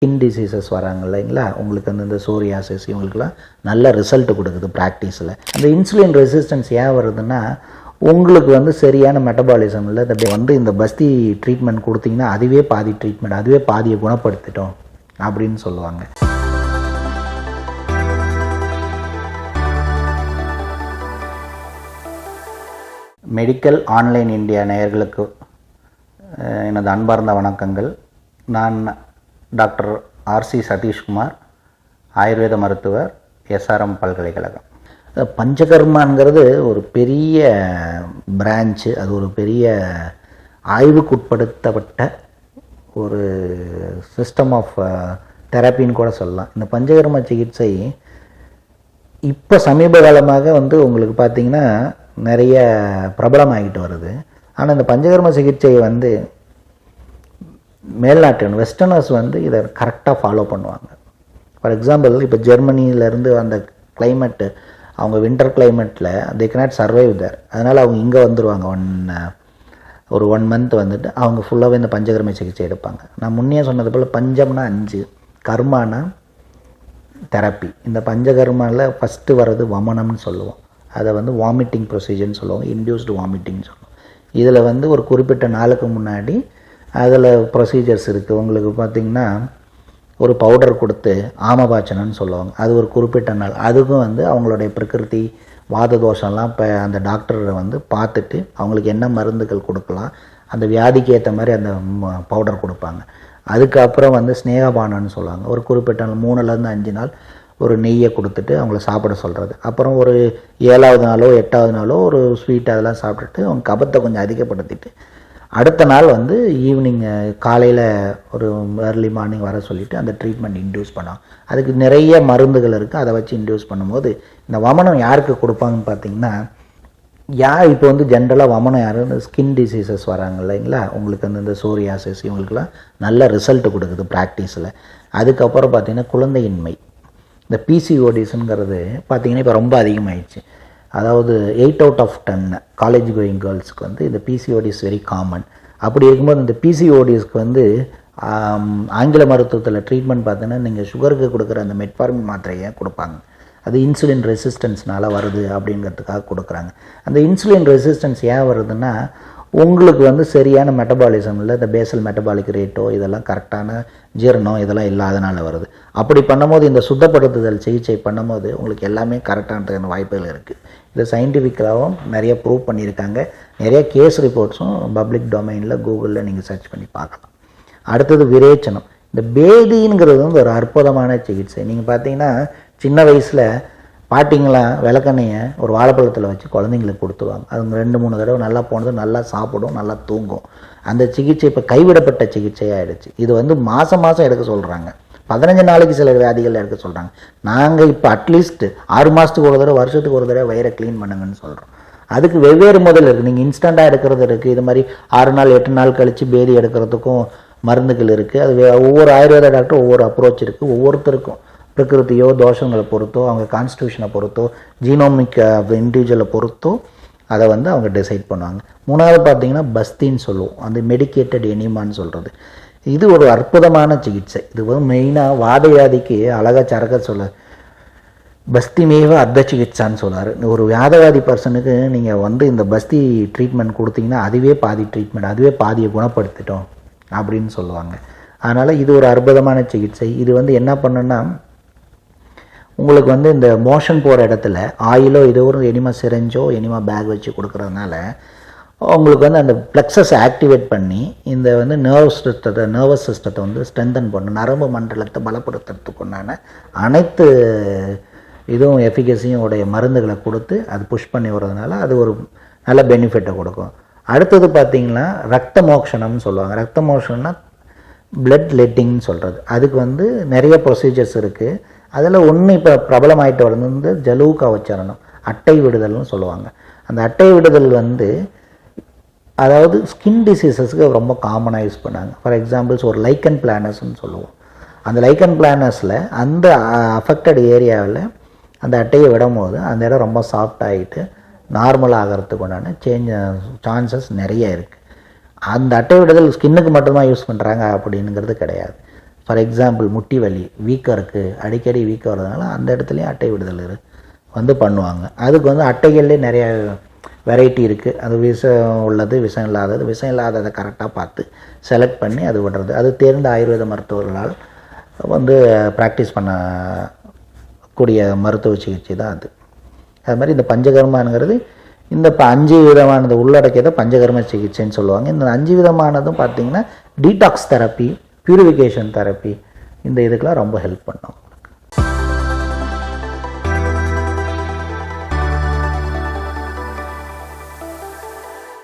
Skin diseases வராங்க இல்லைங்களா, உங்களுக்கு வந்து இந்த சோரியாசிஸ் இவங்களுக்குலாம் நல்ல ரிசல்ட் கொடுக்குது ப்ராக்டிஸில். அந்த இன்சுலின் ரெசிஸ்டன்ஸ் ஏன் வருதுன்னா, உங்களுக்கு வந்து சரியான மெட்டபாலிசம் இல்லை. இந்த பஸ்தி ட்ரீட்மெண்ட் கொடுத்தீங்கன்னா அதுவே பாதி ட்ரீட்மெண்ட், அதுவே பாதியை குணப்படுத்திட்டோம் அப்படின்னு சொல்லுவாங்க. மெடிக்கல் ஆன்லைன் இந்தியா நேயர்களுக்கு எனது அன்பார்ந்த வணக்கங்கள். நான் டாக்டர் ஆர்சி சதீஷ்குமார், ஆயுர்வேத மருத்துவர், எஸ்ஆர்எம் பல்கலைக்கழகம். பஞ்சகர்மாங்கிறது ஒரு பெரிய பிரான்ச்சு, அது ஒரு பெரிய ஆய்வுக்குட்படுத்தப்பட்ட ஒரு சிஸ்டம் ஆஃப் தெரப்பின்னு கூட சொல்லலாம். இந்த பஞ்சகர்ம சிகிச்சை இப்போ சமீப காலமாக வந்து உங்களுக்கு பார்த்திங்கன்னா நிறைய பிரபலமாகிட்டு வருது. ஆனால் இந்த பஞ்சகர்ம சிகிச்சையை வந்து மேல்நாட்டு வெஸ்டர்னர்ஸ் வந்து இதை கரெக்டாக ஃபாலோ பண்ணுவாங்க. ஃபார் எக்ஸாம்பிள், இப்போ ஜெர்மனியிலேருந்து அந்த கிளைமேட்டு, அவங்க வின்டர் கிளைமேட்டில் தே கேனாட் சர்வைவ் தேர். அதனால் அவங்க இங்கே வந்துடுவாங்க. ஒரு 1 மந்த் வந்துட்டு அவங்க ஃபுல்லாகவே இந்த பஞ்சகர்ம சிகிச்சை எடுப்பாங்க. நான் முன்னே சொன்னது போல் பஞ்சம்னா 5, கர்மானா தெரப்பி. இந்த பஞ்சகர்மாவில் ஃபஸ்ட்டு வர்றது வமனம்னு சொல்லுவோம். அதை வந்து வாமிட்டிங் ப்ரொசீஜர்னு சொல்லுவாங்க, இன்டியூஸ்டு வாமிட்டிங்னு சொல்லுவோம். இதில் வந்து ஒரு குறிப்பிட்ட நாளுக்கு முன்னாடி அதில் ப்ரொசீஜர்ஸ் இருக்குது. உங்களுக்கு பார்த்திங்கன்னா ஒரு பவுடர் கொடுத்து ஆமபாச்சனன்னு சொல்லுவாங்க, அது ஒரு குறிப்பிட்ட நாள். அதுக்கும் வந்து அவங்களுடைய பிரகிருதி வாத தோஷம்லாம் இப்போ அந்த டாக்டரை வந்து பார்த்துட்டு அவங்களுக்கு என்ன மருந்துகள் கொடுக்கலாம், அந்த வியாதிக்கு ஏற்ற மாதிரி அந்த பவுடர் கொடுப்பாங்க. அதுக்கப்புறம் வந்து ஸ்னேகபானன்னு சொல்லுவாங்க, ஒரு குறிப்பிட்ட நாள் 3லேருந்து 5 நாள் ஒரு நெய்யை கொடுத்துட்டு அவங்கள சாப்பிட சொல்கிறது. அப்புறம் ஒரு 7வது நாளோ 8வது நாளோ ஒரு ஸ்வீட் அதெல்லாம் சாப்பிட்டுட்டு அவங்க கபத்தை கொஞ்சம் அதிகப்படுத்திட்டு அடுத்த நாள் வந்து ஈவினிங் காலையில் ஒரு ஏர்லி மார்னிங் வர சொல்லிவிட்டு அந்த ட்ரீட்மெண்ட் இன்டியூஸ் பண்ணாங்க. அதுக்கு நிறைய மருந்துகள் இருக்குது. அதை வச்சு இன்டியூஸ் பண்ணும்போது இந்த வமனம் யாருக்கு கொடுப்பாங்கன்னு பார்த்தீங்கன்னா, இப்போ வந்து ஜென்ரலாக வமனம் யாரும் இந்த ஸ்கின் டிசீசஸ் வராங்க இல்லைங்களா, உங்களுக்கு வந்து இந்த சோரியாசிஸ் இவங்களுக்குலாம் நல்ல ரிசல்ட் கொடுக்குது ப்ராக்டிஸில். அதுக்கப்புறம் பார்த்திங்கன்னா குழந்தையின்மை, இந்த பிசிஓடிஸுங்கிறது பார்த்திங்கன்னா இப்போ ரொம்ப அதிகமாகிடுச்சு. அதாவது 8 out of 10 காலேஜ் கோயிங் கேர்ள்ஸுக்கு வந்து இந்த பிசிஓடிஸ் வெரி காமன். அப்படி இருக்கும்போது இந்த பிசிஓடிஸ்க்கு வந்து ஆங்கில மருத்துவத்தில் ட்ரீட்மெண்ட் பார்த்தீங்கன்னா நீங்கள் சுகருக்கு கொடுக்குற அந்த மெட்ஃபார்மின் மாத்திரையை கொடுப்பாங்க. அது இன்சுலின் ரெசிஸ்டன்ஸ்னால் வருது அப்படிங்கிறதுக்காக கொடுக்குறாங்க. அந்த இன்சுலின் ரெசிஸ்டன்ஸ் ஏன் வருதுன்னா, உங்களுக்கு வந்து சரியான மெட்டபாலிசம் இல்லை, இந்த பேசல் மெட்டபாலிக் ரேட்டோ இதெல்லாம் கரெக்டான ஜீரணம் இதெல்லாம் இல்லாதனால வருது. அப்படி பண்ணும்போது இந்த சுத்தப்படுத்துதல் சிகிச்சை பண்ணும்போது உங்களுக்கு எல்லாமே கரெக்டானதுக்கான வாய்ப்புகள் இருக்குது. இதை சயின்டிஃபிக்கலாகவும் நிறைய ப்ரூவ் பண்ணியிருக்காங்க. நிறைய கேஸ் ரிப்போர்ட்ஸும் பப்ளிக் டொமைனில் கூகுளில் நீங்கள் சர்ச் பண்ணி பார்க்கலாம். அடுத்தது விரேச்சனம். இந்த பேதிங்கிறது வந்து ஒரு அற்புதமான சிகிச்சை. நீங்கள் பார்த்தீங்கன்னா சின்ன வயசில் பாட்டிங்களாம் விளக்கெண்ணையை ஒரு வாழைப்பழத்தில் வச்சு குழந்தைங்களுக்கு கொடுத்துருவாங்க. அது 2-3 தடவை நல்லா போனது, நல்லா சாப்பிடும், நல்லா தூங்கும். அந்த சிகிச்சை இப்போ கைவிடப்பட்ட சிகிச்சையாகிடுச்சு. இது வந்து மாதம் எடுக்க சொல்கிறாங்க, 15 நாளைக்கு சில வியாதிகள் எடுக்க சொல்கிறாங்க. நாங்கள் இப்போ அட்லீஸ்ட் 6 மாதத்துக்கு ஒரு தடவை, வருஷத்துக்கு ஒரு தடவை வயிறை க்ளீன் பண்ணுங்கன்னு சொல்கிறோம். அதுக்கு வெவ்வேறு முதல் இருக்குது. நீங்கள் இன்ஸ்டண்ட்டாக எடுக்கிறது இருக்குது, இது மாதிரி 6 நாள் 8 நாள் கழித்து பேதி எடுக்கிறதுக்கும் மருந்துகள் இருக்குது. அது ஒவ்வொரு ஆயுர்வேத டாக்டர் ஒவ்வொரு அப்ரோச் இருக்குது. ஒவ்வொருத்தருக்கும் பிரகிருதியோ தோஷங்களை பொறுத்தோ, அவங்க கான்ஸ்டியூஷனை பொறுத்தோ, ஜீனோமிக் இண்டிவிஜுவலை பொறுத்தோ அதை வந்து அவங்க டிசைட் பண்ணுவாங்க. 3வது பார்த்திங்கன்னா பஸ்தின்னு சொல்லுவோம், அந்த மெடிக்கேட்டட் எனிமான்னு சொல்கிறது. இது ஒரு அற்புதமான சிகிச்சை. இது வந்து மெயினாக வாத வியாதிக்கு அழகாக சரக்க சொல்ல பஸ்திமேவ அர்த்த சிகிச்சான்னு சொல்கிறார். ஒரு வியாதவாதி பர்சனுக்கு நீங்கள் வந்து இந்த பஸ்தி ட்ரீட்மெண்ட் கொடுத்தீங்கன்னா அதுவே பாதி ட்ரீட்மெண்ட், அதுவே பாதியை குணப்படுத்திட்டோம் அப்படின்னு சொல்லுவாங்க. அதனால் இது ஒரு அற்புதமான சிகிச்சை. இது வந்து என்ன பண்ணுன்னா, உங்களுக்கு வந்து இந்த மோஷன் போகிற இடத்துல ஆயிலோ ஏதோ ஒரு எனிமா சிரஞ்சோ எனிமா பேக் வச்சு கொடுக்குறதுனால உங்களுக்கு வந்து அந்த ப்ளெக்ஸஸ் ஆக்டிவேட் பண்ணி இந்த வந்து நர்வஸ் சிஸ்டத்தை வந்து ஸ்ட்ரென்தன் பண்ணும், நரம்பு மண்டலத்தை பலப்படுத்துறதுக்கு உண்டான அனைத்து இதுவும் எஃபிகசியும் உடைய மருந்துகளை கொடுத்து அது புஷ் பண்ணி வர்றதுனால அது ஒரு நல்ல பெனிஃபிட்டை கொடுக்கும். அடுத்தது பார்த்திங்கன்னா ரத்த மோக்ஷனம்னு சொல்லுவாங்க. ரத்த மோக்ஷனம்னா பிளட் லெட்டிங்னு சொல்கிறது. அதுக்கு வந்து நிறைய ப்ரொசீஜர்ஸ் இருக்குது. அதில் ஒன்று இப்போ பிரபலமாயிட்டு வருது வந்து ஜலூகா உச்சாரணம், அட்டை விடுதல்னு சொல்லுவாங்க. அந்த அட்டை விடுதல் வந்து அதாவது ஸ்கின் டிசீசஸுக்கு ரொம்ப காமனாக யூஸ் பண்ணாங்க. ஃபார் எக்ஸாம்பிள்ஸ் ஒரு லைக்கன் பிளானஸ்ன்னு சொல்லுவோம். அந்த லைக்கன் பிளானஸில் அந்த அஃபெக்டட் ஏரியாவில் அந்த அட்டையை விடும் போது அந்த இடம் ரொம்ப சாஃப்ட் ஆகிட்டு நார்மல் ஆகிறதுக்கு உண்டான சான்சஸ் நிறைய இருக்குது. அந்த அட்டை விடுதல் ஸ்கின்னுக்கு மட்டும்தான் யூஸ் பண்ணுறாங்க அப்படிங்கிறது கிடையாது. ஃபார் எக்ஸாம்பிள் முட்டி வலி வீக்கம் இருக்குது, அடிக்கடி வீக்கம் வரதுனால அந்த இடத்துலையும் அட்டை விடுதல் வந்து பண்ணுவாங்க. அதுக்கு வந்து அட்டைகள்லேயே நிறைய வெரைட்டி இருக்குது. அது விஷம் உள்ளது, விஷம் இல்லாதது. விஷம் இல்லாததை கரெக்டாக பார்த்து செலக்ட் பண்ணி அது விடுறது. அது தேர்ந்த ஆயுர்வேத மருத்துவர்களால் வந்து ப்ராக்டிஸ் பண்ணக்கூடிய மருத்துவ சிகிச்சை தான் அது. அது மாதிரி இந்த பஞ்சகர்மாங்கிறது இந்த 5 விதமானது உள்ளடக்கியதை பஞ்சகர்ம சிகிச்சைன்னு சொல்லுவாங்க. இந்த 5 விதமானதும் பார்த்திங்கன்னா டீடாக்ஸ் தெரப்பி, பியூரிஃபிகேஷன் தெரப்பி, இந்த இதுக்கெலாம் ரொம்ப ஹெல்ப் பண்ணும்.